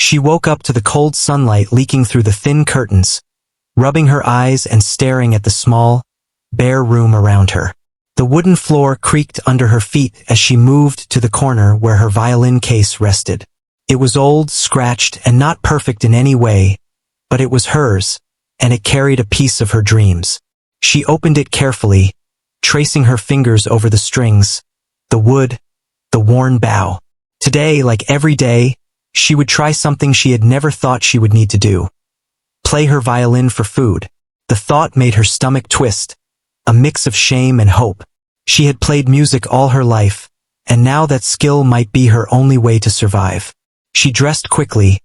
She woke up to the cold sunlight leaking through the thin curtains, rubbing her eyes and staring at the small, bare room around her. The wooden floor creaked under her feet as she moved to the corner where her violin case rested. It was old, scratched, and not perfect in any way, but it was hers, and it carried a piece of her dreams. She opened it carefully, tracing her fingers over the strings, the wood, the worn bow. Today, like every day, she would try something she had never thought she would need to do. Play her violin for food. The thought made her stomach twist, a mix of shame and hope. She had played music all her life, and now that skill might be her only way to survive. She dressed quickly,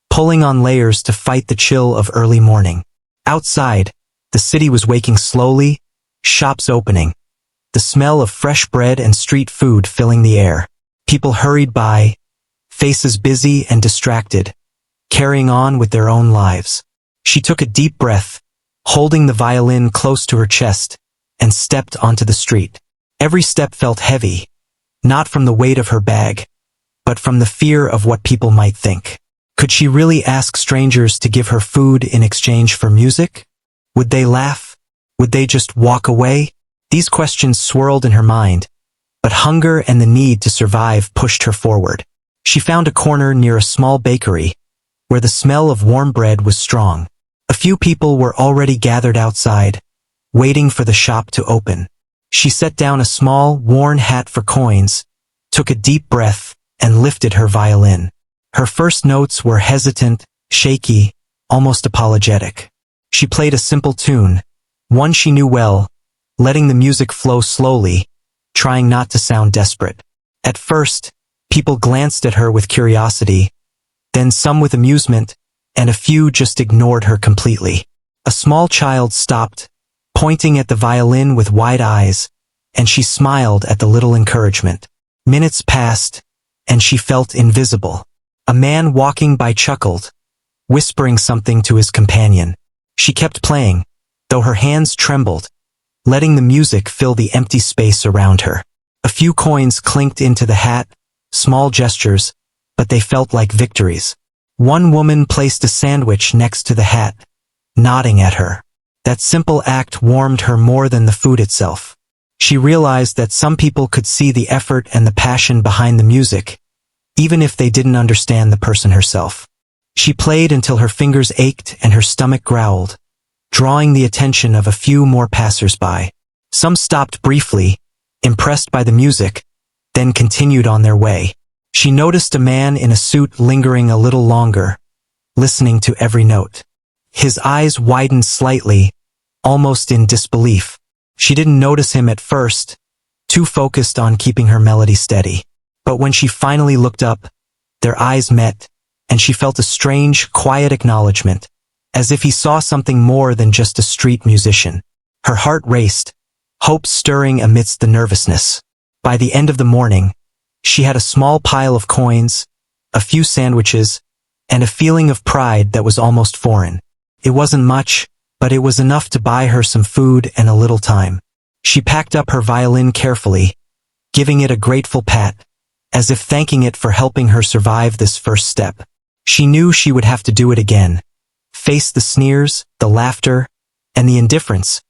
pulling on layers to fight the chill of early morning. Outside, the city was waking slowly, shops opening, the smell of fresh bread and street food filling the air. People hurried by, faces busy and distracted, carrying on with their own lives. She took a deep breath, holding the violin close to her chest, and stepped onto the street. Every step felt heavy, not from the weight of her bag, but from the fear of what people might think. Could she really ask strangers to give her food in exchange for music? Would they laugh? Would they just walk away? These questions swirled in her mind, but hunger and the need to survive pushed her forward. She found a corner near a small bakery, where the smell of warm bread was strong. A few people were already gathered outside, waiting for the shop to open. She set down a small, worn hat for coins, took a deep breath, and lifted her violin. Her first notes were hesitant, shaky, almost apologetic. She played a simple tune, one she knew well, letting the music flow slowly, trying not to sound desperate. At first, people glanced at her with curiosity, then some with amusement, and a few just ignored her completely. A small child stopped, pointing at the violin with wide eyes, and she smiled at the little encouragement. Minutes passed, and she felt invisible. A man walking by chuckled, whispering something to his companion. She kept playing, though her hands trembled, letting the music fill the empty space around her. A few coins clinked into the hat, small gestures, but they felt like victories. One woman placed a sandwich next to the hat, nodding at her. That simple act warmed her more than the food itself. She realized that some people could see the effort and the passion behind the music, even if they didn't understand the person herself. She played until her fingers ached and her stomach growled, drawing the attention of a few more passers-by. Some stopped briefly, impressed by the music, then continued on their way. She noticed a man in a suit lingering a little longer, listening to every note. His eyes widened slightly, almost in disbelief. She didn't notice him at first, too focused on keeping her melody steady. But when she finally looked up, their eyes met, and she felt a strange, quiet acknowledgement, as if he saw something more than just a street musician. Her heart raced, hope stirring amidst the nervousness. By the end of the morning, she had a small pile of coins, a few sandwiches, and a feeling of pride that was almost foreign. It wasn't much, but it was enough to buy her some food and a little time. She packed up her violin carefully, giving it a grateful pat, as if thanking it for helping her survive this first step. She knew she would have to do it again, face the sneers, the laughter, and the indifference,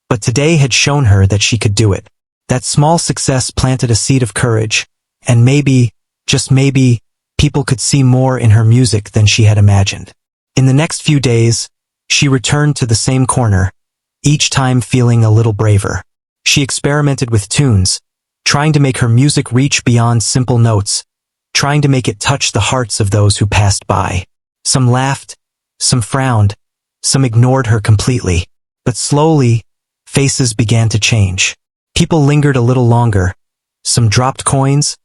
but today had shown her that she could do it. That small success planted a seed of courage, and maybe, just maybe, people could see more in her music than she had imagined. In the next few days, she returned to the same corner, each time feeling a little braver. She experimented with tunes, trying to make her music reach beyond simple notes, trying to make it touch the hearts of those who passed by. Some laughed, some frowned, some ignored her completely. But slowly, faces began to change. People lingered a little longer. Some dropped coins,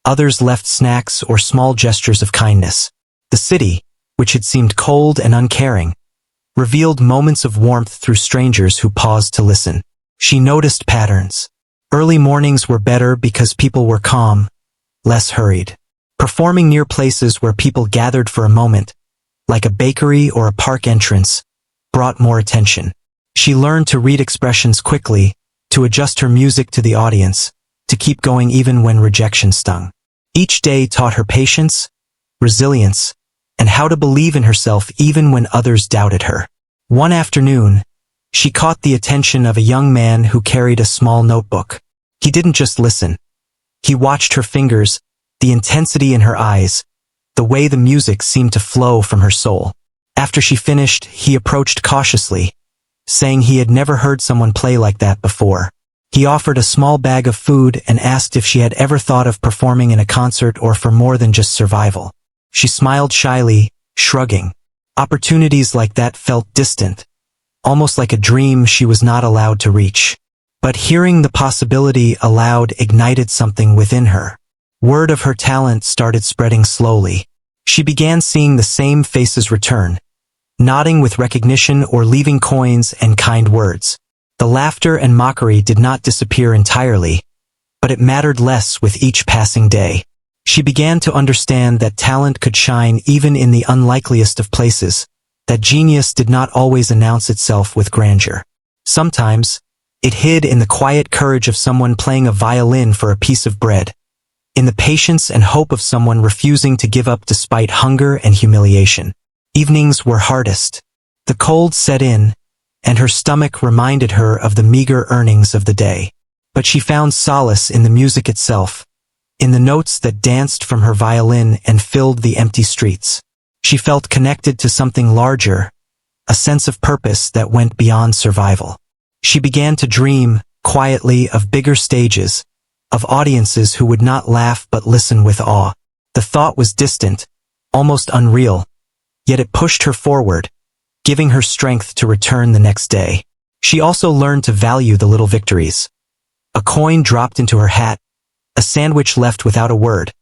others left snacks or small gestures of kindness. The city, which had seemed cold and uncaring, revealed moments of warmth through strangers who paused to listen. She noticed patterns. Early mornings were better because people were calm, less hurried. Performing near places where people gathered for a moment, like a bakery or a park entrance, brought more attention. She learned to read expressions quickly, to adjust her music to the audience, to keep going even when rejection stung. Each day taught her patience, resilience, and how to believe in herself even when others doubted her. One afternoon, she caught the attention of a young man who carried a small notebook. He didn't just listen. He watched her fingers, the intensity in her eyes, the way the music seemed to flow from her soul. After she finished, he approached cautiously, saying he had never heard someone play like that before. He offered a small bag of food and asked if she had ever thought of performing in a concert or for more than just survival. She smiled shyly, shrugging. Opportunities like that felt distant, almost like a dream she was not allowed to reach. But hearing the possibility aloud ignited something within her. Word of her talent started spreading slowly. She began seeing the same faces return, nodding with recognition or leaving coins and kind words. The laughter and mockery did not disappear entirely, but it mattered less with each passing day. She began to understand that talent could shine even in the unlikeliest of places, that genius did not always announce itself with grandeur. Sometimes, it hid in the quiet courage of someone playing a violin for a piece of bread, in the patience and hope of someone refusing to give up despite hunger and humiliation. Evenings were hardest. The cold set in, and her stomach reminded her of the meager earnings of the day. But she found solace in the music itself, in the notes that danced from her violin and filled the empty streets. She felt connected to something larger, a sense of purpose that went beyond survival. She began to dream, quietly, of bigger stages, of audiences who would not laugh but listen with awe. The thought was distant, almost unreal, yet it pushed her forward, giving her strength to return the next day. She also learned to value the little victories. A coin dropped into her hat, a sandwich left without a word,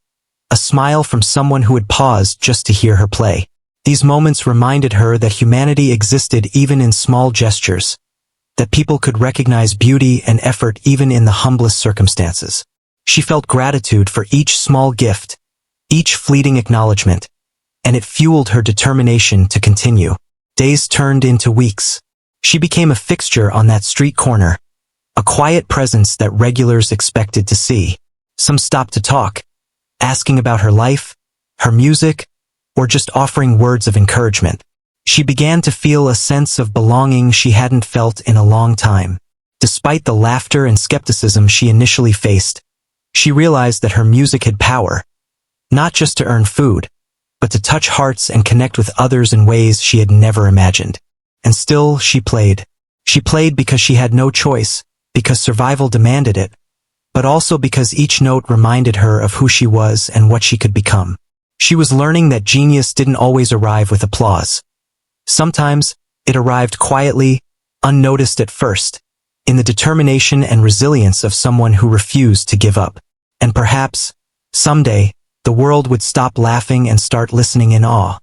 a smile from someone who had paused just to hear her play. These moments reminded her that humanity existed even in small gestures, that people could recognize beauty and effort even in the humblest circumstances. She felt gratitude for each small gift, each fleeting acknowledgement, and it fueled her determination to continue. Days turned into weeks. She became a fixture on that street corner, a quiet presence that regulars expected to see. Some stopped to talk, asking about her life, her music, or just offering words of encouragement. She began to feel a sense of belonging she hadn't felt in a long time. Despite the laughter and skepticism she initially faced, she realized that her music had power, not just to earn food, but to touch hearts and connect with others in ways she had never imagined. And still, she played. She played because she had no choice, because survival demanded it, but also because each note reminded her of who she was and what she could become. She was learning that genius didn't always arrive with applause. Sometimes, it arrived quietly, unnoticed at first, in the determination and resilience of someone who refused to give up. And perhaps, someday, the world would stop laughing and start listening in awe.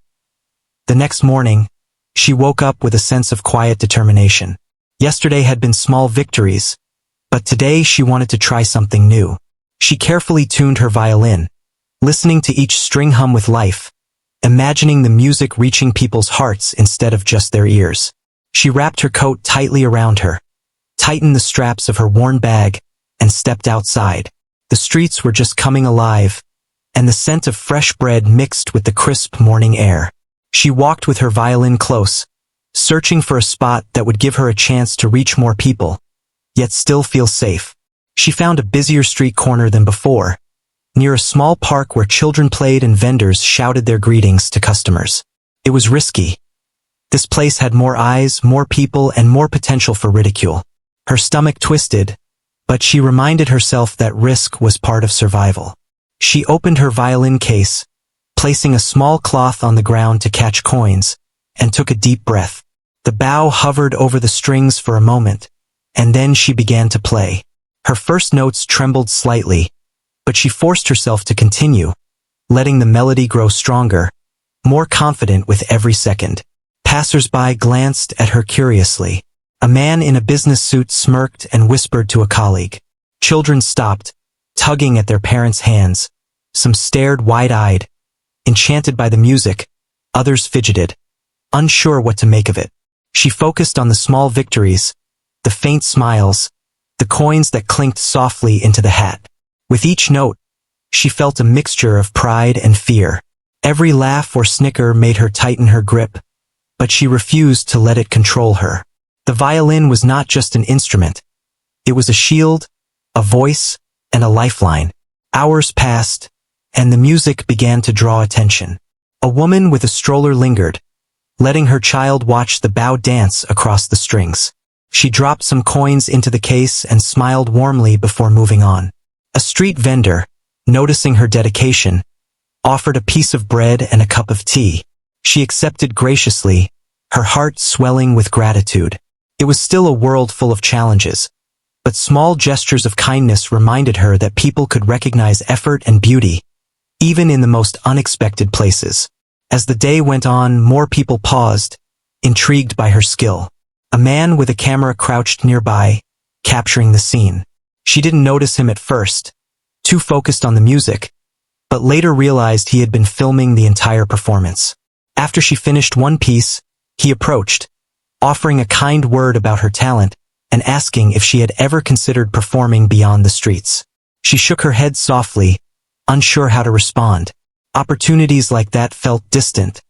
The next morning, she woke up with a sense of quiet determination. Yesterday had been small victories, but today she wanted to try something new. She carefully tuned her violin, listening to each string hum with life, imagining the music reaching people's hearts instead of just their ears. She wrapped her coat tightly around her, tightened the straps of her worn bag, and stepped outside. The streets were just coming alive, and the scent of fresh bread mixed with the crisp morning air. She walked with her violin close, searching for a spot that would give her a chance to reach more people, yet still feel safe. She found a busier street corner than before, near a small park where children played and vendors shouted their greetings to customers. It was risky. This place had more eyes, more people, and more potential for ridicule. Her stomach twisted, but she reminded herself that risk was part of survival. She opened her violin case, placing a small cloth on the ground to catch coins, and took a deep breath. The bow hovered over the strings for a moment, and then she began to play. Her first notes trembled slightly, but she forced herself to continue, letting the melody grow stronger, more confident with every second. Passers-by glanced at her curiously. A man in a business suit smirked and whispered to a colleague. Children stopped, tugging at their parents' hands. Some stared wide-eyed, enchanted by the music. Others fidgeted, unsure what to make of it. She focused on the small victories, the faint smiles, the coins that clinked softly into the hat. With each note, she felt a mixture of pride and fear. Every laugh or snicker made her tighten her grip, but she refused to let it control her. The violin was not just an instrument. It was a shield, a voice, and a lifeline. Hours passed, and the music began to draw attention. A woman with a stroller lingered, letting her child watch the bow dance across the strings. She dropped some coins into the case and smiled warmly before moving on. A street vendor, noticing her dedication, offered a piece of bread and a cup of tea. She accepted graciously, her heart swelling with gratitude. It was still a world full of challenges, but small gestures of kindness reminded her that people could recognize effort and beauty, even in the most unexpected places. As the day went on, more people paused, intrigued by her skill. A man with a camera crouched nearby, capturing the scene. She didn't notice him at first, too focused on the music, but later realized he had been filming the entire performance. After she finished one piece, he approached, offering a kind word about her talent and asking if she had ever considered performing beyond the streets. She shook her head softly, unsure how to respond. Opportunities like that felt distant,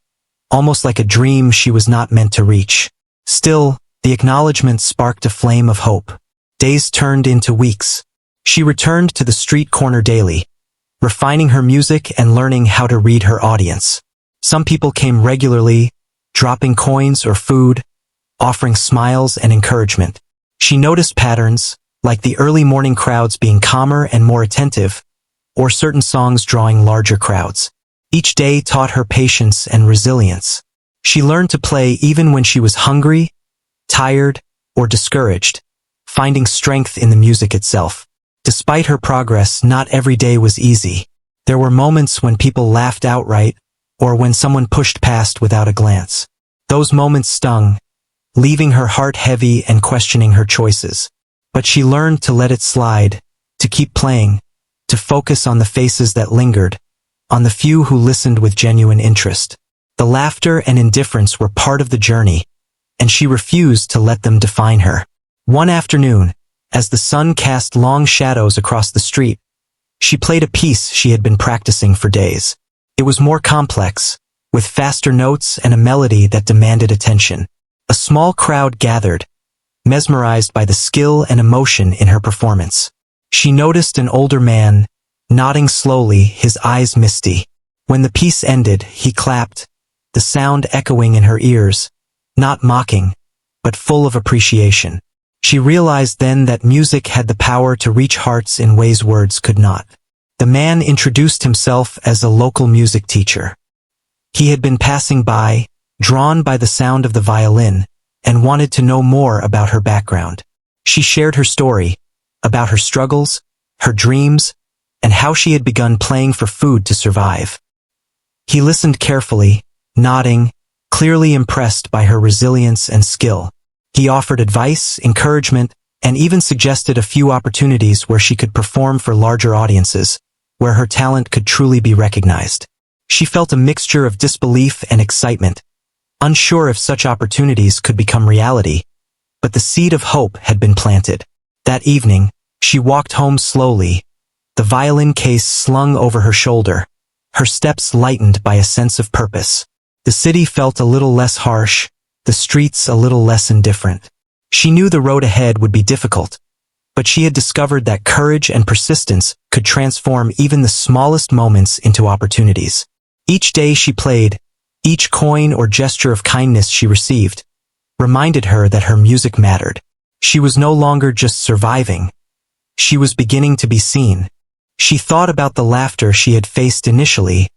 almost like a dream she was not meant to reach. Still, the acknowledgement sparked a flame of hope. Days turned into weeks. She returned to the street corner daily, refining her music and learning how to read her audience. Some people came regularly, dropping coins or food, offering smiles and encouragement. She noticed patterns, like the early morning crowds being calmer and more attentive, or certain songs drawing larger crowds. Each day taught her patience and resilience. She learned to play even when she was hungry, tired, or discouraged, finding strength in the music itself. Despite her progress, not every day was easy. There were moments when people laughed outright, or when someone pushed past without a glance. Those moments stung, leaving her heart heavy and questioning her choices. But she learned to let it slide, to keep playing, to focus on the faces that lingered, on the few who listened with genuine interest. The laughter and indifference were part of the journey, and she refused to let them define her. One afternoon, as the sun cast long shadows across the street, she played a piece she had been practicing for days. It was more complex, with faster notes and a melody that demanded attention. A small crowd gathered, mesmerized by the skill and emotion in her performance. She noticed an older man, nodding slowly, his eyes misty. When the piece ended, he clapped, the sound echoing in her ears, not mocking, but full of appreciation. She realized then that music had the power to reach hearts in ways words could not. The man introduced himself as a local music teacher. He had been passing by, drawn by the sound of the violin, and wanted to know more about her background. She shared her story, about her struggles, her dreams, and how she had begun playing for food to survive. He listened carefully, nodding, clearly impressed by her resilience and skill. He offered advice, encouragement, and even suggested a few opportunities where she could perform for larger audiences, where her talent could truly be recognized. She felt a mixture of disbelief and excitement, unsure if such opportunities could become reality, but the seed of hope had been planted. That evening, she walked home slowly, the violin case slung over her shoulder, her steps lightened by a sense of purpose. The city felt a little less harsh, the streets a little less indifferent. She knew the road ahead would be difficult, but she had discovered that courage and persistence could transform even the smallest moments into opportunities. Each day she played, each coin or gesture of kindness she received, reminded her that her music mattered. She was no longer just surviving. She was beginning to be seen. She thought about the laughter she had faced initially,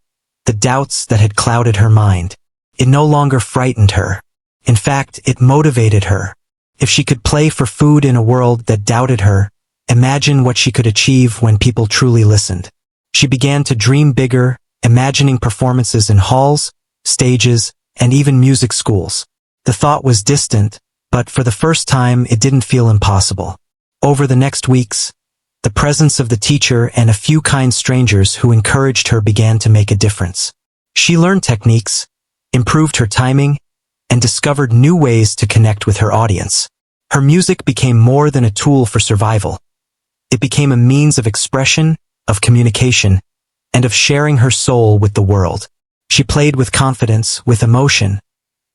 the doubts that had clouded her mind. It no longer frightened her. In fact, it motivated her. If she could play for food in a world that doubted her, imagine what she could achieve when people truly listened. She began to dream bigger, imagining performances in halls, stages, and even music schools. The thought was distant, but for the first time it didn't feel impossible. Over the next weeks, the presence of the teacher and a few kind strangers who encouraged her began to make a difference. She learned techniques, improved her timing, and discovered new ways to connect with her audience. Her music became more than a tool for survival. It became a means of expression, of communication, and of sharing her soul with the world. She played with confidence, with emotion,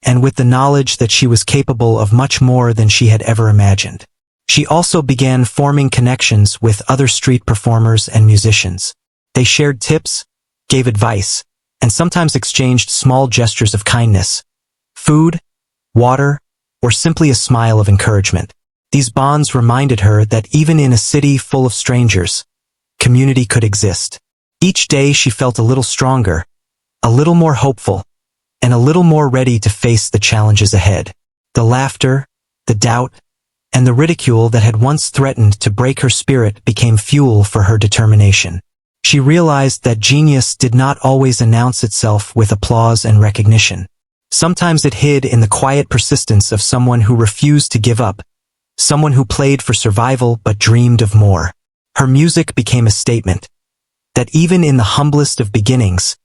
and with the knowledge that she was capable of much more than she had ever imagined. She also began forming connections with other street performers and musicians. They shared tips, gave advice, and sometimes exchanged small gestures of kindness, food, water, or simply a smile of encouragement. These bonds reminded her that even in a city full of strangers, community could exist. Each day she felt a little stronger, a little more hopeful, and a little more ready to face the challenges ahead. The laughter, the doubt, and the ridicule that had once threatened to break her spirit became fuel for her determination. She realized that genius did not always announce itself with applause and recognition. Sometimes it hid in the quiet persistence of someone who refused to give up, someone who played for survival but dreamed of more. Her music became a statement that even in the humblest of beginnings,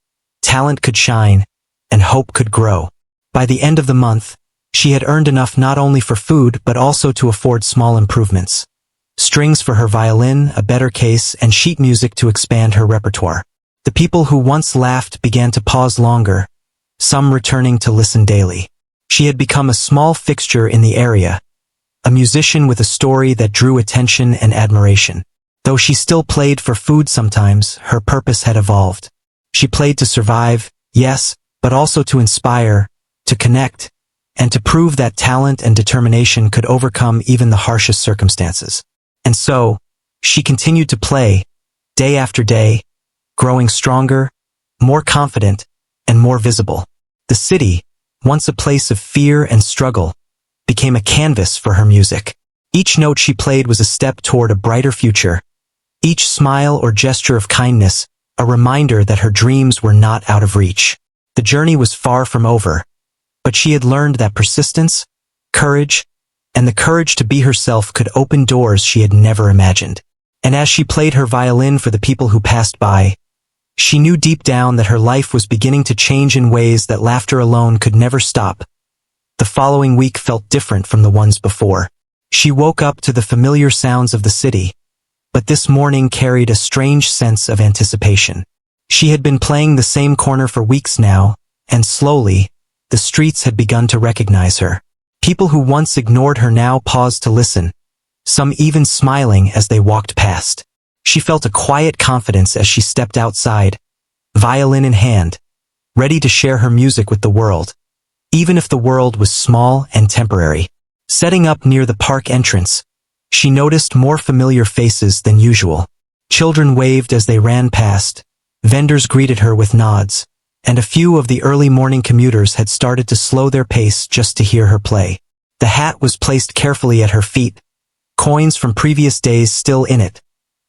talent could shine and hope could grow. By the end of the month, she had earned enough not only for food but also to afford small improvements. Strings for her violin, a better case, and sheet music to expand her repertoire. The people who once laughed began to pause longer, some returning to listen daily. She had become a small fixture in the area, a musician with a story that drew attention and admiration. Though she still played for food sometimes, her purpose had evolved. She played to survive, yes, but also to inspire, to connect, and to prove that talent and determination could overcome even the harshest circumstances. And so, she continued to play, day after day, growing stronger, more confident, and more visible. The city, once a place of fear and struggle, became a canvas for her music. Each note she played was a step toward a brighter future. Each smile or gesture of kindness, a reminder that her dreams were not out of reach. The journey was far from over, but she had learned that persistence, courage, and the courage to be herself could open doors she had never imagined. And as she played her violin for the people who passed by, she knew deep down that her life was beginning to change in ways that laughter alone could never stop. The following week felt different from the ones before. She woke up to the familiar sounds of the city, but this morning carried a strange sense of anticipation. She had been playing the same corner for weeks now, and slowly, the streets had begun to recognize her. People who once ignored her now paused to listen, some even smiling as they walked past. She felt a quiet confidence as she stepped outside, violin in hand, ready to share her music with the world, even if the world was small and temporary. Setting up near the park entrance, she noticed more familiar faces than usual. Children waved as they ran past, vendors greeted her with nods, and a few of the early morning commuters had started to slow their pace just to hear her play. The hat was placed carefully at her feet, coins from previous days still in it,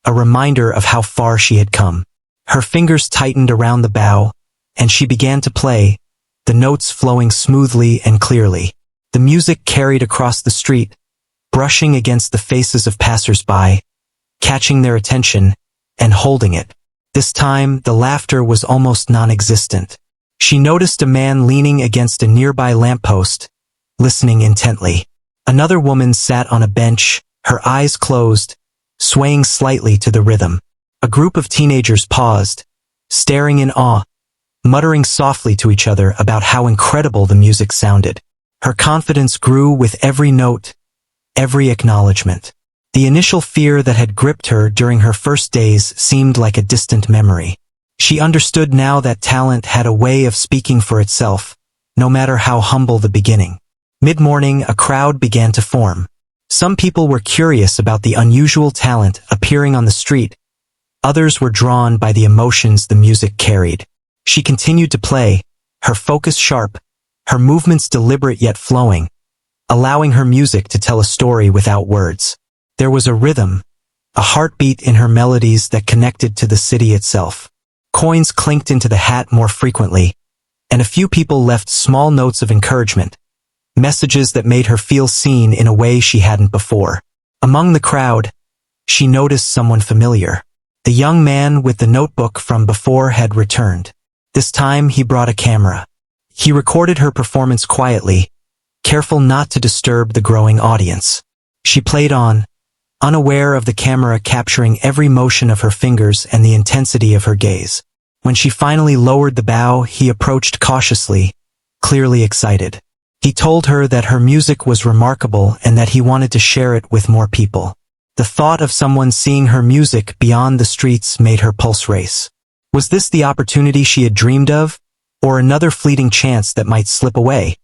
a reminder of how far she had come. Her fingers tightened around the bow, and she began to play, the notes flowing smoothly and clearly. The music carried across the street, brushing against the faces of passers-by, catching their attention, and holding it. This time, the laughter was almost non-existent. She noticed a man leaning against a nearby lamppost, listening intently. Another woman sat on a bench, her eyes closed, swaying slightly to the rhythm. A group of teenagers paused, staring in awe, muttering softly to each other about how incredible the music sounded. Her confidence grew with every note, every acknowledgement. The initial fear that had gripped her during her first days seemed like a distant memory. She understood now that talent had a way of speaking for itself, no matter how humble the beginning. Mid-morning, a crowd began to form. Some people were curious about the unusual talent appearing on the street. Others were drawn by the emotions the music carried. She continued to play, her focus sharp, her movements deliberate yet flowing, allowing her music to tell a story without words. There was a rhythm, a heartbeat in her melodies that connected to the city itself. Coins clinked into the hat more frequently, and a few people left small notes of encouragement, messages that made her feel seen in a way she hadn't before. Among the crowd, she noticed someone familiar. The young man with the notebook from before had returned. This time he brought a camera. He recorded her performance quietly, careful not to disturb the growing audience. She played on, unaware of the camera capturing every motion of her fingers and the intensity of her gaze. When she finally lowered the bow, he approached cautiously, clearly excited. He told her that her music was remarkable and that he wanted to share it with more people. The thought of someone seeing her music beyond the streets made her pulse race. Was this the opportunity she had dreamed of, or another fleeting chance that might slip away?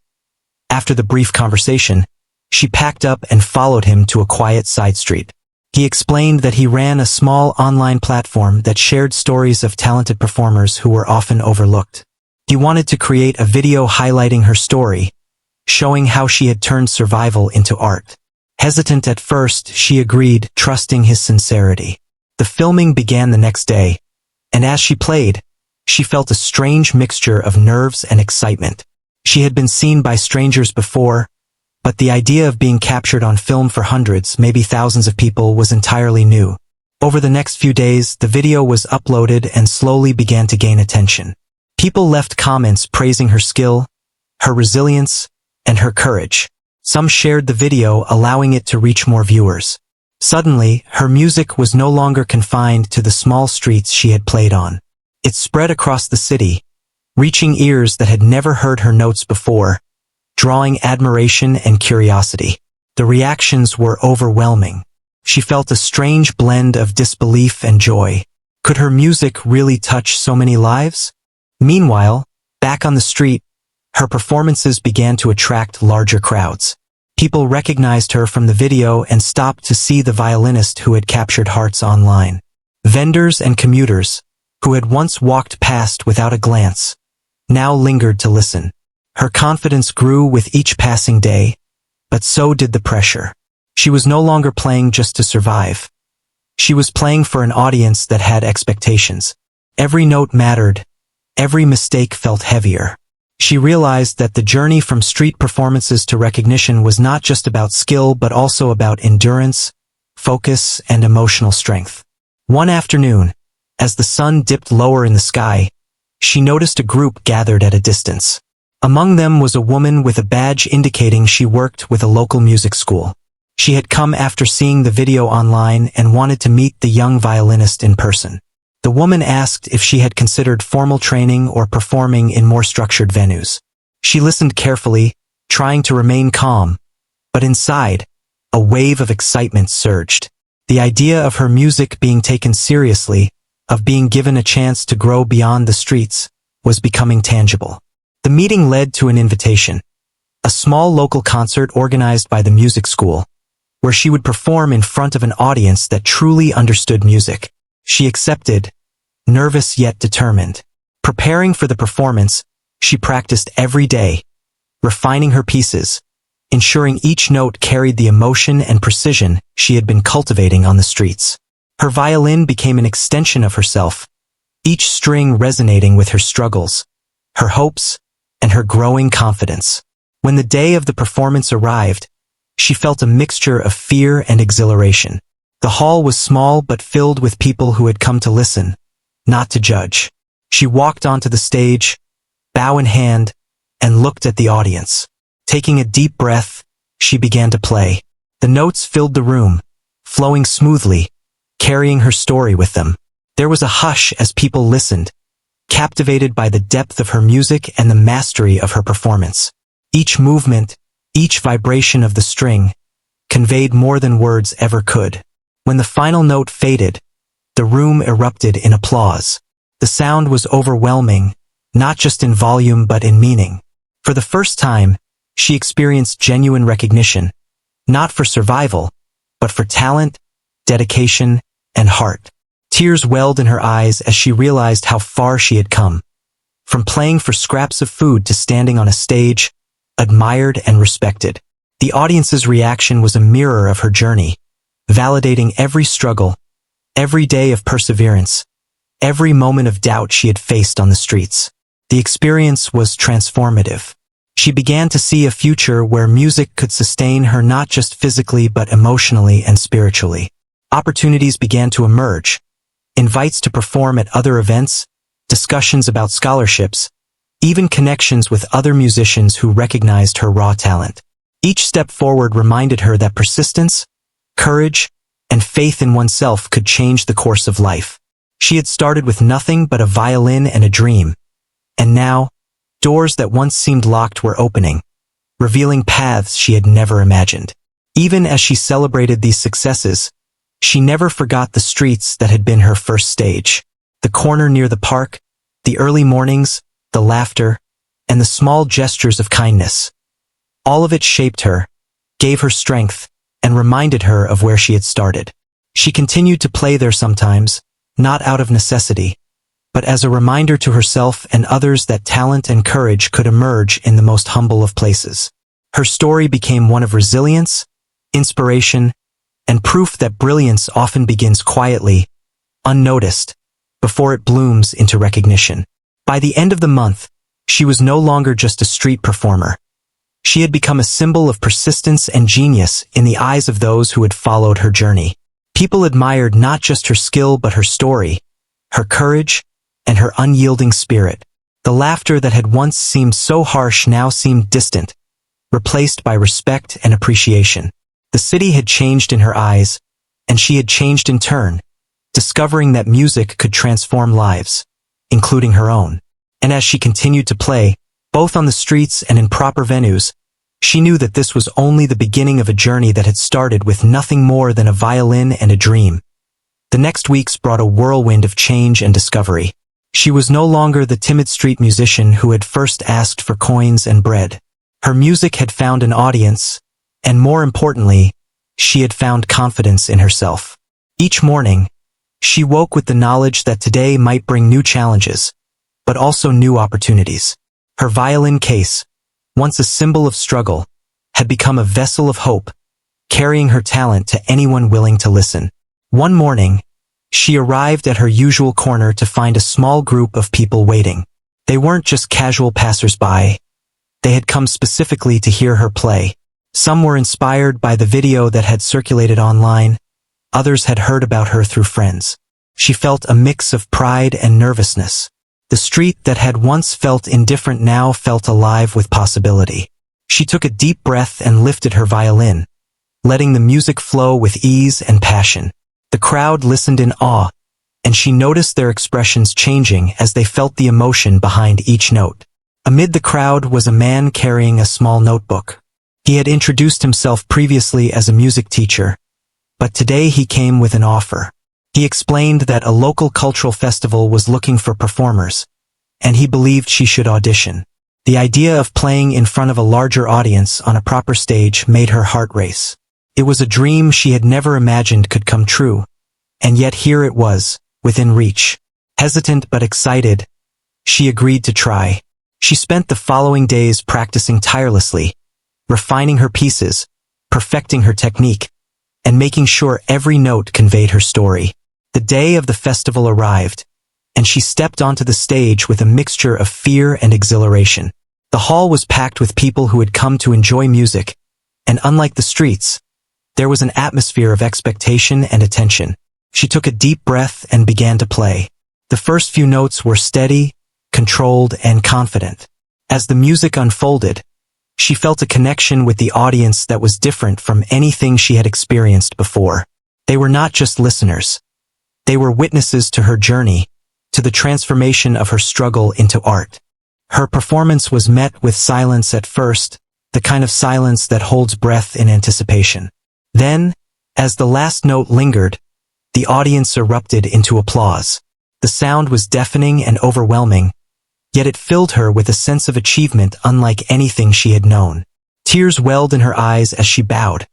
After the brief conversation, she packed up and followed him to a quiet side street. He explained that he ran a small online platform that shared stories of talented performers who were often overlooked. He wanted to create a video highlighting her story, showing how she had turned survival into art. Hesitant at first, she agreed, trusting his sincerity. The filming began the next day, and as she played, she felt a strange mixture of nerves and excitement. She had been seen by strangers before, but the idea of being captured on film for hundreds, maybe thousands of people was entirely new. Over the next few days, the video was uploaded and slowly began to gain attention. People left comments praising her skill, her resilience, and her courage. Some shared the video, allowing it to reach more viewers. Suddenly, her music was no longer confined to the small streets she had played on. It spread across the city, reaching ears that had never heard her notes before, drawing admiration and curiosity. The reactions were overwhelming. She felt a strange blend of disbelief and joy. Could her music really touch so many lives? Meanwhile, back on the street, her performances began to attract larger crowds. People recognized her from the video and stopped to see the violinist who had captured hearts online. Vendors and commuters, who had once walked past without a glance, now lingered to listen. Her confidence grew with each passing day, but so did the pressure. She was no longer playing just to survive. She was playing for an audience that had expectations. Every note mattered. Every mistake felt heavier. She realized that the journey from street performances to recognition was not just about skill but also about endurance, focus, and emotional strength. One afternoon, as the sun dipped lower in the sky, she noticed a group gathered at a distance. Among them was a woman with a badge indicating she worked with a local music school. She had come after seeing the video online and wanted to meet the young violinist in person. The woman asked if she had considered formal training or performing in more structured venues. She listened carefully, trying to remain calm, but inside, a wave of excitement surged. The idea of her music being taken seriously, of being given a chance to grow beyond the streets, was becoming tangible. The meeting led to an invitation, a small local concert organized by the music school, where she would perform in front of an audience that truly understood music. She accepted, nervous yet determined. Preparing for the performance, she practiced every day, refining her pieces, ensuring each note carried the emotion and precision she had been cultivating on the streets. Her violin became an extension of herself, each string resonating with her struggles, her hopes, and her growing confidence. When the day of the performance arrived, she felt a mixture of fear and exhilaration. The hall was small but filled with people who had come to listen, not to judge. She walked onto the stage, bow in hand, and looked at the audience. Taking a deep breath, she began to play. The notes filled the room, flowing smoothly, carrying her story with them. There was a hush as people listened, captivated by the depth of her music and the mastery of her performance. Each movement, each vibration of the string, conveyed more than words ever could. When the final note faded, the room erupted in applause. The sound was overwhelming, not just in volume but in meaning. For the first time, she experienced genuine recognition, not for survival, but for talent, dedication, and heart. Tears welled in her eyes as she realized how far she had come. From playing for scraps of food to standing on a stage, admired and respected. The audience's reaction was a mirror of her journey, validating every struggle, every day of perseverance, every moment of doubt she had faced on the streets. The experience was transformative. She began to see a future where music could sustain her not just physically but emotionally and spiritually. Opportunities began to emerge, invites to perform at other events, discussions about scholarships, even connections with other musicians who recognized her raw talent. Each step forward reminded her that persistence, courage, and faith in oneself could change the course of life. She had started with nothing but a violin and a dream, and now, doors that once seemed locked were opening, revealing paths she had never imagined. Even as she celebrated these successes, she never forgot the streets that had been her first stage. The corner near the park, the early mornings, the laughter, and the small gestures of kindness. All of it shaped her, gave her strength, and reminded her of where she had started. She continued to play there sometimes, not out of necessity, but as a reminder to herself and others that talent and courage could emerge in the most humble of places. Her story became one of resilience, inspiration, and proof that brilliance often begins quietly, unnoticed, before it blooms into recognition. By the end of the month, she was no longer just a street performer. She had become a symbol of persistence and genius in the eyes of those who had followed her journey. People admired not just her skill but her story, her courage, and her unyielding spirit. The laughter that had once seemed so harsh now seemed distant, replaced by respect and appreciation. The city had changed in her eyes, and she had changed in turn, discovering that music could transform lives, including her own. And as she continued to play, both on the streets and in proper venues, she knew that this was only the beginning of a journey that had started with nothing more than a violin and a dream. The next weeks brought a whirlwind of change and discovery. She was no longer the timid street musician who had first asked for coins and bread. Her music had found an audience, and more importantly, she had found confidence in herself. Each morning, she woke with the knowledge that today might bring new challenges, but also new opportunities. Her violin case, once a symbol of struggle, had become a vessel of hope, carrying her talent to anyone willing to listen. One morning, she arrived at her usual corner to find a small group of people waiting. They weren't just casual passers-by. They had come specifically to hear her play. Some were inspired by the video that had circulated online. Others had heard about her through friends. She felt a mix of pride and nervousness. The street that had once felt indifferent now felt alive with possibility. She took a deep breath and lifted her violin, letting the music flow with ease and passion. The crowd listened in awe, and she noticed their expressions changing as they felt the emotion behind each note. Amid the crowd was a man carrying a small notebook. He had introduced himself previously as a music teacher, but today he came with an offer. He explained that a local cultural festival was looking for performers, and he believed she should audition. The idea of playing in front of a larger audience on a proper stage made her heart race. It was a dream she had never imagined could come true, and yet here it was, within reach. Hesitant but excited, she agreed to try. She spent the following days practicing tirelessly, refining her pieces, perfecting her technique, and making sure every note conveyed her story. The day of the festival arrived, and she stepped onto the stage with a mixture of fear and exhilaration. The hall was packed with people who had come to enjoy music, and unlike the streets, there was an atmosphere of expectation and attention. She took a deep breath and began to play. The first few notes were steady, controlled, and confident. As the music unfolded, she felt a connection with the audience that was different from anything she had experienced before. They were not just listeners. They were witnesses to her journey, to the transformation of her struggle into art. Her performance was met with silence at first, the kind of silence that holds breath in anticipation. Then, as the last note lingered, the audience erupted into applause. The sound was deafening and overwhelming, yet it filled her with a sense of achievement unlike anything she had known. Tears welled in her eyes as she bowed,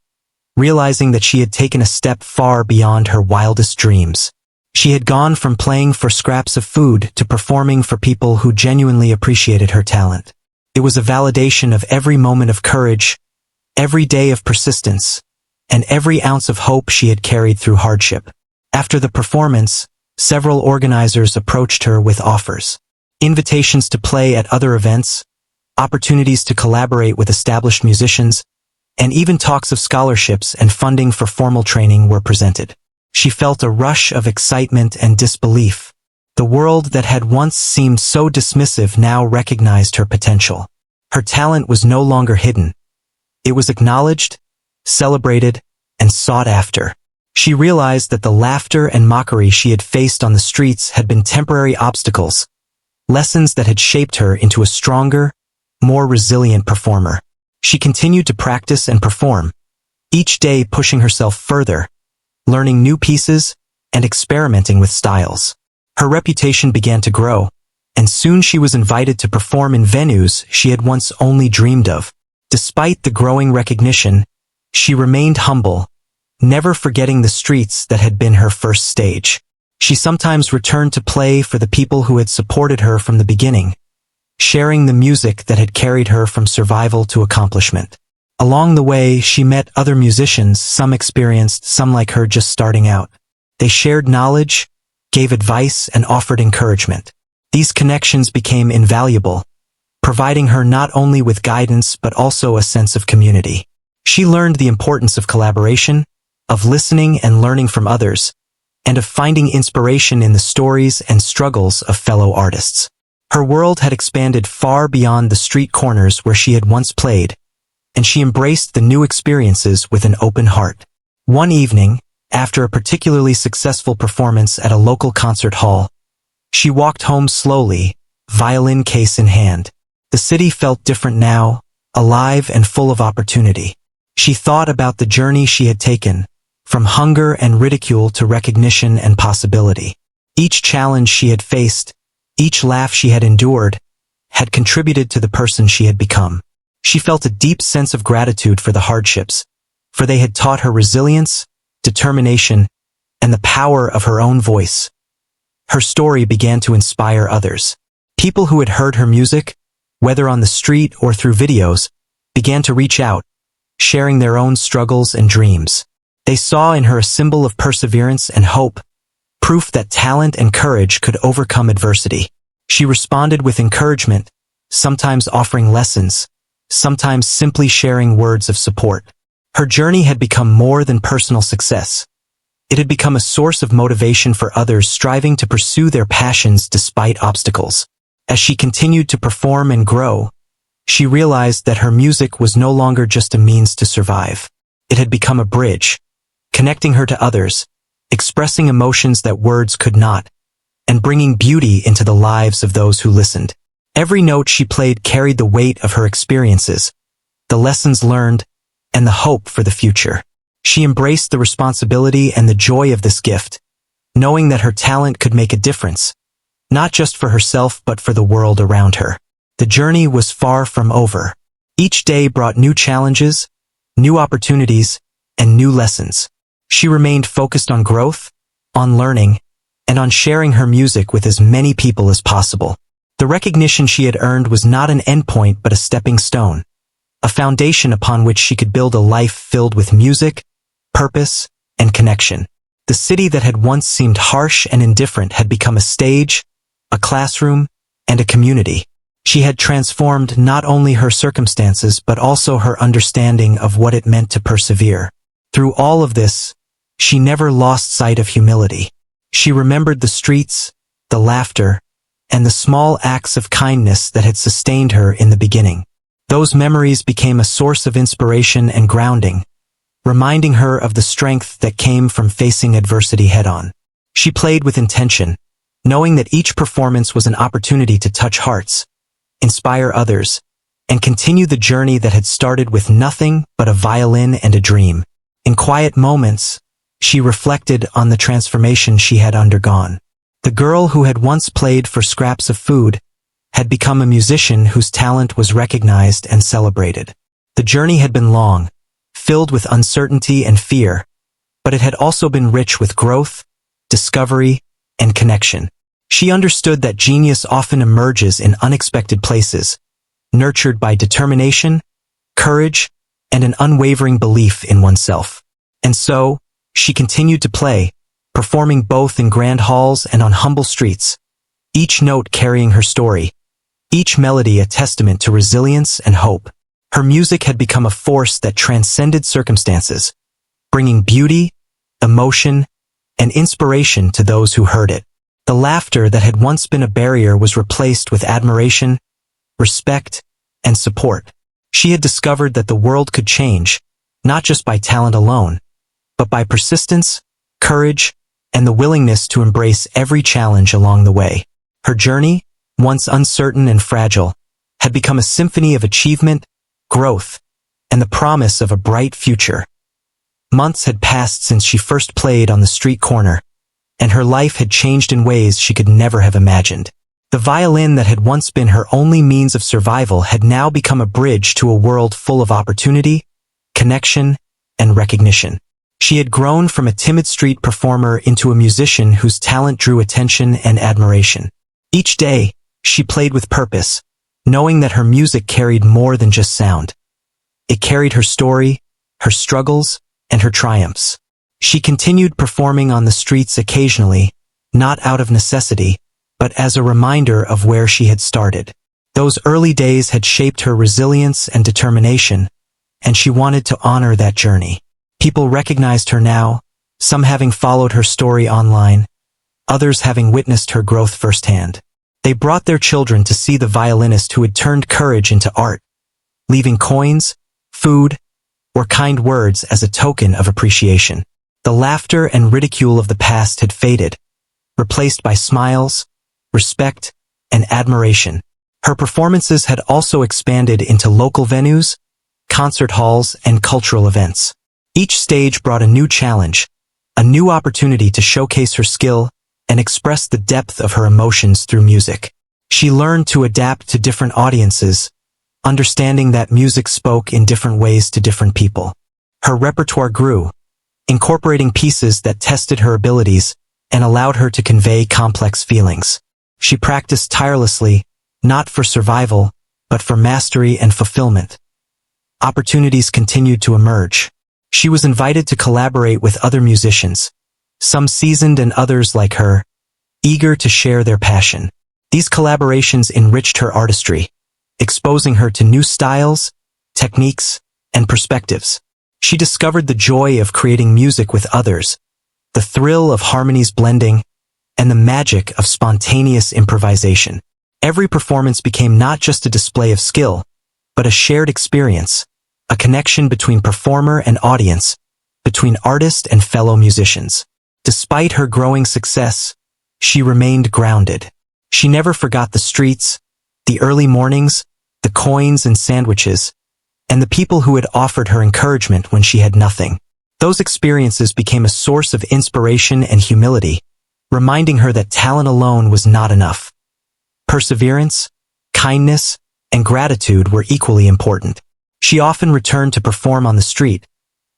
realizing that she had taken a step far beyond her wildest dreams. She had gone from playing for scraps of food to performing for people who genuinely appreciated her talent. It was a validation of every moment of courage, every day of persistence, and every ounce of hope she had carried through hardship. After the performance, several organizers approached her with offers. Invitations to play at other events, opportunities to collaborate with established musicians, and even talks of scholarships and funding for formal training were presented. She felt a rush of excitement and disbelief. The world that had once seemed so dismissive now recognized her potential. Her talent was no longer hidden. It was acknowledged, celebrated, and sought after. She realized that the laughter and mockery she had faced on the streets had been temporary obstacles, lessons that had shaped her into a stronger, more resilient performer. She continued to practice and perform, each day pushing herself further, learning new pieces and experimenting with styles. Her reputation began to grow, and soon she was invited to perform in venues she had once only dreamed of. Despite the growing recognition, she remained humble, never forgetting the streets that had been her first stage. She sometimes returned to play for the people who had supported her from the beginning, sharing the music that had carried her from survival to accomplishment. Along the way, she met other musicians, some experienced, some like her just starting out. They shared knowledge, gave advice, and offered encouragement. These connections became invaluable, providing her not only with guidance but also a sense of community. She learned the importance of collaboration, of listening and learning from others, and of finding inspiration in the stories and struggles of fellow artists. Her world had expanded far beyond the street corners where she had once played, and she embraced the new experiences with an open heart. One evening, after a particularly successful performance at a local concert hall, she walked home slowly, violin case in hand. The city felt different now, alive and full of opportunity. She thought about the journey she had taken, from hunger and ridicule to recognition and possibility. Each challenge she had faced, each laugh she had endured, had contributed to the person she had become. She felt a deep sense of gratitude for the hardships, for they had taught her resilience, determination, and the power of her own voice. Her story began to inspire others. People who had heard her music, whether on the street or through videos, began to reach out, sharing their own struggles and dreams. They saw in her a symbol of perseverance and hope, proof that talent and courage could overcome adversity. She responded with encouragement, sometimes offering lessons, sometimes simply sharing words of support. Her journey had become more than personal success. It had become a source of motivation for others striving to pursue their passions despite obstacles. As she continued to perform and grow, she realized that her music was no longer just a means to survive. It had become a bridge, connecting her to others, expressing emotions that words could not, and bringing beauty into the lives of those who listened. Every note she played carried the weight of her experiences, the lessons learned, and the hope for the future. She embraced the responsibility and the joy of this gift, knowing that her talent could make a difference, not just for herself but for the world around her. The journey was far from over. Each day brought new challenges, new opportunities, and new lessons. She remained focused on growth, on learning, and on sharing her music with as many people as possible. The recognition she had earned was not an endpoint but a stepping stone, a foundation upon which she could build a life filled with music, purpose, and connection. The city that had once seemed harsh and indifferent had become a stage, a classroom, and a community. She had transformed not only her circumstances but also her understanding of what it meant to persevere. Through all of this, she never lost sight of humility. She remembered the streets, the laughter, and the small acts of kindness that had sustained her in the beginning. Those memories became a source of inspiration and grounding, reminding her of the strength that came from facing adversity head-on. She played with intention, knowing that each performance was an opportunity to touch hearts, inspire others, and continue the journey that had started with nothing but a violin and a dream. In quiet moments, she reflected on the transformation she had undergone. The girl who had once played for scraps of food had become a musician whose talent was recognized and celebrated. The journey had been long, filled with uncertainty and fear, but it had also been rich with growth, discovery, and connection. She understood that genius often emerges in unexpected places, nurtured by determination, courage, and an unwavering belief in oneself. And so, she continued to play, performing both in grand halls and on humble streets, each note carrying her story, each melody a testament to resilience and hope. Her music had become a force that transcended circumstances, bringing beauty, emotion, and inspiration to those who heard it. The laughter that had once been a barrier was replaced with admiration, respect, and support. She had discovered that the world could change, not just by talent alone, but by persistence, courage, and the willingness to embrace every challenge along the way. Her journey, once uncertain and fragile, had become a symphony of achievement, growth, and the promise of a bright future. Months had passed since she first played on the street corner, and her life had changed in ways she could never have imagined. The violin that had once been her only means of survival had now become a bridge to a world full of opportunity, connection, and recognition. She had grown from a timid street performer into a musician whose talent drew attention and admiration. Each day, she played with purpose, knowing that her music carried more than just sound. It carried her story, her struggles, and her triumphs. She continued performing on the streets occasionally, not out of necessity, but as a reminder of where she had started. Those early days had shaped her resilience and determination, and she wanted to honor that journey. People recognized her now, some having followed her story online, others having witnessed her growth firsthand. They brought their children to see the violinist who had turned courage into art, leaving coins, food, or kind words as a token of appreciation. The laughter and ridicule of the past had faded, replaced by smiles, respect, and admiration. Her performances had also expanded into local venues, concert halls, and cultural events. Each stage brought a new challenge, a new opportunity to showcase her skill and express the depth of her emotions through music. She learned to adapt to different audiences, understanding that music spoke in different ways to different people. Her repertoire grew, incorporating pieces that tested her abilities and allowed her to convey complex feelings. She practiced tirelessly, not for survival, but for mastery and fulfillment. Opportunities continued to emerge. She was invited to collaborate with other musicians, some seasoned and others like her, eager to share their passion. These collaborations enriched her artistry, exposing her to new styles, techniques, and perspectives. She discovered the joy of creating music with others, the thrill of harmonies blending, and the magic of spontaneous improvisation. Every performance became not just a display of skill, but a shared experience, a connection between performer and audience, between artist and fellow musicians. Despite her growing success, she remained grounded. She never forgot the streets, the early mornings, the coins and sandwiches, and the people who had offered her encouragement when she had nothing. Those experiences became a source of inspiration and humility, reminding her that talent alone was not enough. Perseverance, kindness, and gratitude were equally important. She often returned to perform on the street,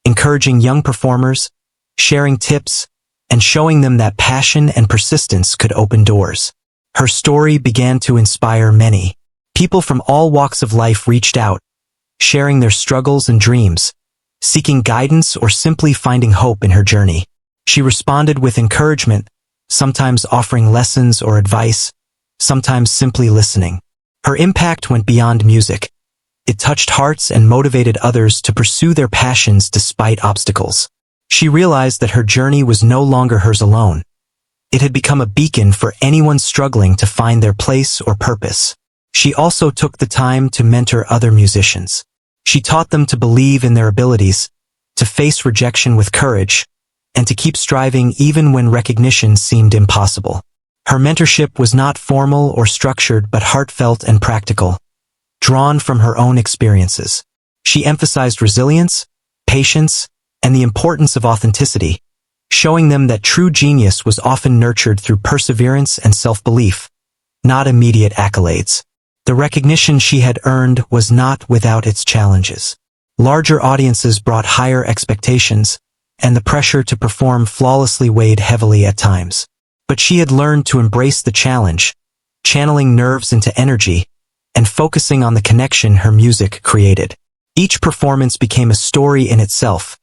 encouraging young performers, sharing tips, and showing them that passion and persistence could open doors. Her story began to inspire many. People from all walks of life reached out, sharing their struggles and dreams, seeking guidance or simply finding hope in her journey. She responded with encouragement, sometimes offering lessons or advice, sometimes simply listening. Her impact went beyond music. It touched hearts and motivated others to pursue their passions despite obstacles. She realized that her journey was no longer hers alone. It had become a beacon for anyone struggling to find their place or purpose. She also took the time to mentor other musicians. She taught them to believe in their abilities, to face rejection with courage, and to keep striving even when recognition seemed impossible. Her mentorship was not formal or structured but heartfelt and practical, drawn from her own experiences. She emphasized resilience, patience, and the importance of authenticity, showing them that true genius was often nurtured through perseverance and self-belief, not immediate accolades. The recognition she had earned was not without its challenges. Larger audiences brought higher expectations, and the pressure to perform flawlessly weighed heavily at times. But she had learned to embrace the challenge, channeling nerves into energy, and focusing on the connection her music created. Each performance became a story in itself,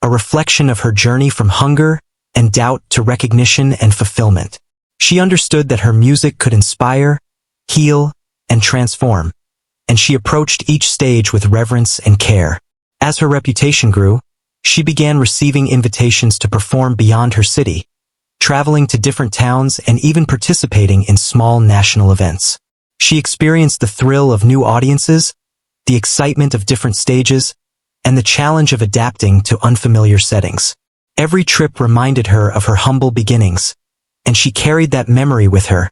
a reflection of her journey from hunger and doubt to recognition and fulfillment. She understood that her music could inspire, heal, and transform, and she approached each stage with reverence and care. As her reputation grew, she began receiving invitations to perform beyond her city, traveling to different towns and even participating in small national events. She experienced the thrill of new audiences, the excitement of different stages, and the challenge of adapting to unfamiliar settings. Every trip reminded her of her humble beginnings, and she carried that memory with her,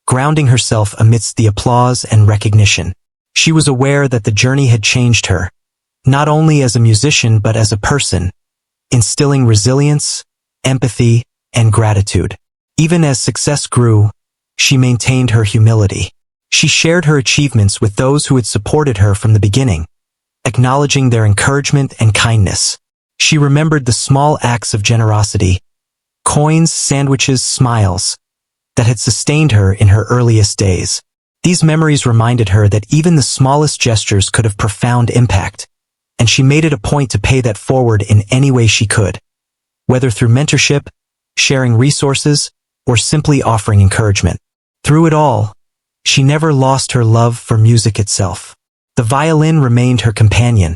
grounding herself amidst the applause and recognition. She was aware that the journey had changed her, not only as a musician but as a person, instilling resilience, empathy, and gratitude. Even as success grew, she maintained her humility. She shared her achievements with those who had supported her from the beginning, acknowledging their encouragement and kindness. She remembered the small acts of generosity, coins, sandwiches, smiles, that had sustained her in her earliest days. These memories reminded her that even the smallest gestures could have profound impact, and she made it a point to pay that forward in any way she could, whether through mentorship, sharing resources, or simply offering encouragement. Through it all, she never lost her love for music itself. The violin remained her companion,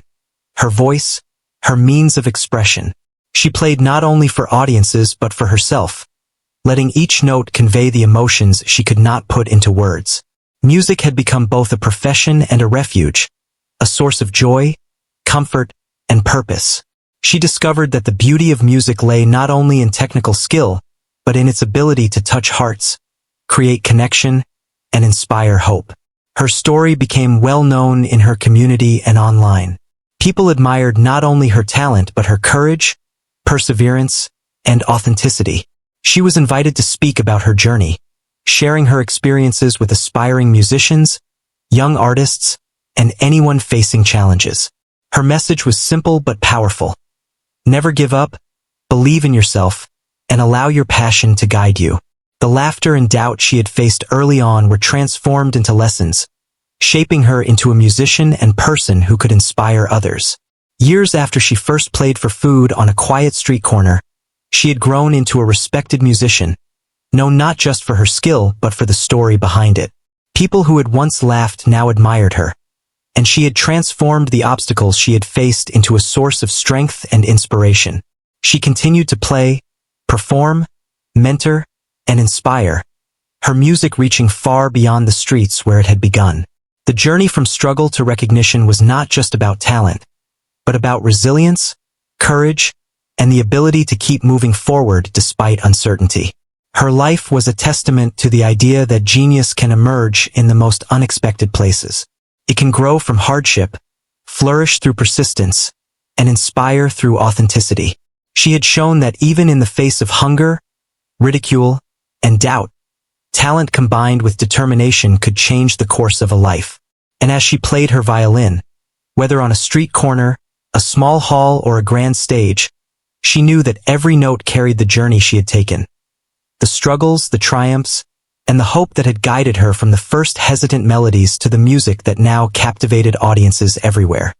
her voice, her means of expression. She played not only for audiences but for herself, letting each note convey the emotions she could not put into words. Music had become both a profession and a refuge, a source of joy, comfort, and purpose. She discovered that the beauty of music lay not only in technical skill, but in its ability to touch hearts, create connection, and inspire hope. Her story became well known in her community and online. People admired not only her talent but her courage, perseverance, and authenticity. She was invited to speak about her journey, sharing her experiences with aspiring musicians, young artists, and anyone facing challenges. Her message was simple but powerful. Never give up, believe in yourself, and allow your passion to guide you. The laughter and doubt she had faced early on were transformed into lessons, shaping her into a musician and person who could inspire others. Years after she first played for food on a quiet street corner, she had grown into a respected musician, known not just for her skill but for the story behind it. People who had once laughed now admired her, and she had transformed the obstacles she had faced into a source of strength and inspiration. She continued to play, perform, mentor, and inspire, her music reaching far beyond the streets where it had begun. The journey from struggle to recognition was not just about talent, but about resilience, courage, and the ability to keep moving forward despite uncertainty. Her life was a testament to the idea that genius can emerge in the most unexpected places. It can grow from hardship, flourish through persistence, and inspire through authenticity. She had shown that even in the face of hunger, ridicule, and doubt, talent combined with determination could change the course of a life. And as she played her violin, whether on a street corner, a small hall, or a grand stage, she knew that every note carried the journey she had taken. The struggles, the triumphs, and the hope that had guided her from the first hesitant melodies to the music that now captivated audiences everywhere.